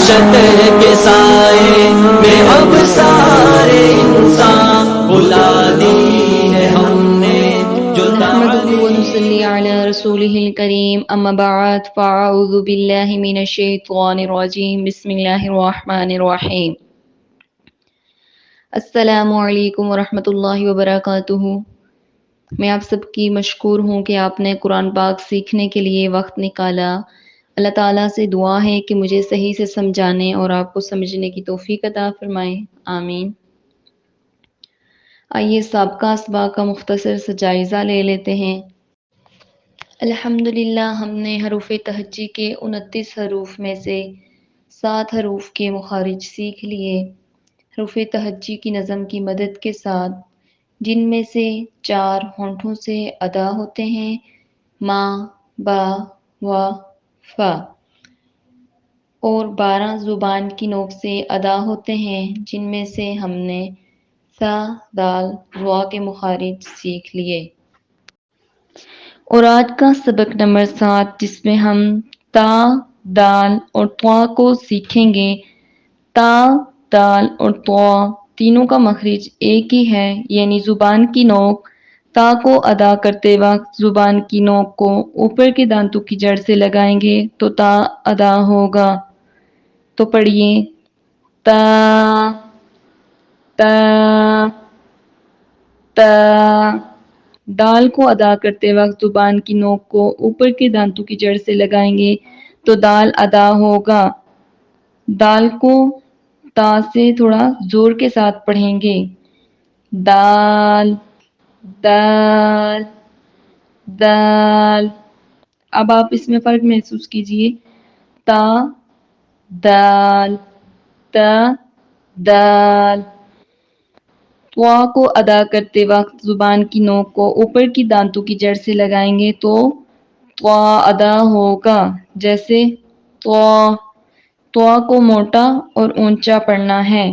شطر کے سائے میں اب سارے انسان بلا دی ہے ہم نے جو نحمده ونصلي على رسوله الكريم اما بعد فاعوذ بالله من الشيطان الرجيم بسم الله الرحمن الرحيم السلام علیکم ورحمۃ اللہ وبرکاتہ۔ میں آپ سب کی مشکور ہوں کہ آپ نے قرآن پاک سیکھنے کے لیے وقت نکالا۔ اللہ تعالیٰ سے دعا ہے کہ مجھے صحیح سے سمجھانے اور آپ کو سمجھنے کی توفیق عطا فرمائے، آمین۔ آئیے سابقہ اسباق کا مختصر سا جائزہ لے لیتے ہیں۔ الحمدللہ ہم نے حروف تہجی کے 29 حروف میں سے 7 حروف کے مخارج سیکھ لیے، حروف تہجی کی نظم کی مدد کے ساتھ، جن میں سے 4 ہونٹوں سے ادا ہوتے ہیں، ما، با، وا، فا، اور 12 زبان کی نوک سے ادا ہوتے ہیں، جن میں سے ہم نے سا، دال، وا کے مخارج سیکھ لیے۔ اور آج کا سبق نمبر 7 جس میں ہم تا، دال اور طوا کو سیکھیں گے۔ تا، دال اور طوا تینوں کا مخرج ایک ہی ہے، یعنی زبان کی نوک تا کو ادا کرتے وقت زبان کی نوک کو اوپر کے دانتوں کی جڑ سے لگائیں گے تو تا ادا ہوگا۔ تو پڑھیے تا، تا، تا۔ دال کو ادا کرتے وقت زبان کی نوک کو اوپر کے دانتوں کی جڑ سے لگائیں گے تو دال ادا ہوگا۔ دال کو تا سے تھوڑا زور کے ساتھ پڑھیں گے، دال، دال، دال۔ اب آپ اس میں فرق محسوس کیجئے، تا، دال، تا، دال۔ طوا کو ادا کرتے وقت زبان کی نوک کو اوپر کی دانتوں کی جڑ سے لگائیں گے تو طوا ادا ہوگا، جیسے طوا۔ طوا کو موٹا اور اونچا پڑھنا ہے،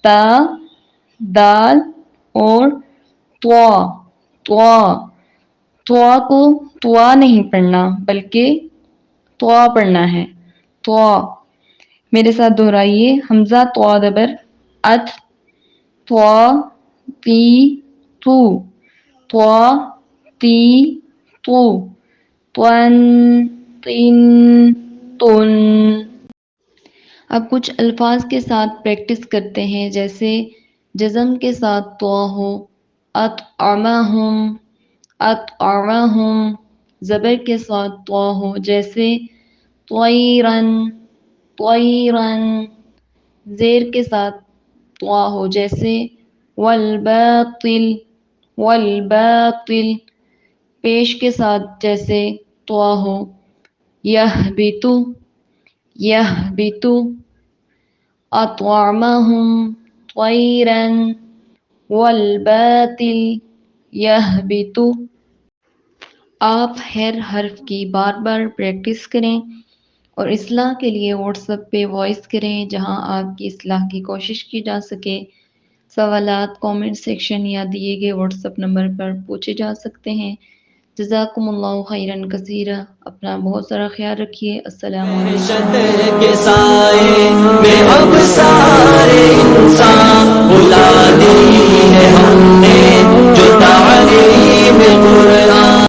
تا، دال اور طوا، طوا۔ طوا کو طوا نہیں پڑھنا بلکہ طوا پڑھنا ہے، طوا۔ میرے ساتھ دہرائیے، حمزہ طوا زبر ات، طوا، تی، تو، طوا، تی، تو، طن، تن، تن۔ اب کچھ الفاظ کے ساتھ پریکٹس کرتے ہیں، جیسے جزم کے ساتھ طوا ہو، اطعمہم، اطعمہم۔ زبر کے ساتھ طوا ہو، جیسے طیرن، طیرن۔ زیر کے ساتھ طوا ہو، جیسے والباطل، والباطل۔ پیش کے ساتھ جیسے طوا ہو، یہبط، یہبط۔ اطعمہم طیرا والباطل یہبط۔ آپ ہر حرف کی بار بار پریکٹس کریں اور اصلاح کے لیے واٹس ایپ پہ وائس کریں جہاں آپ کی اصلاح کی کوشش کی جا سکے۔ سوالات کامنٹ سیکشن یا دیے گئے واٹس ایپ نمبر پر پوچھے جا سکتے ہیں۔ جزاکم اللہ خیرا کثیرا۔ اپنا بہت سارا خیال رکھیے۔ السلام علیکم۔ شطر کے سائے میں اب سارے انسان بلا دی ہے ہم نے جو تعلیم قرآن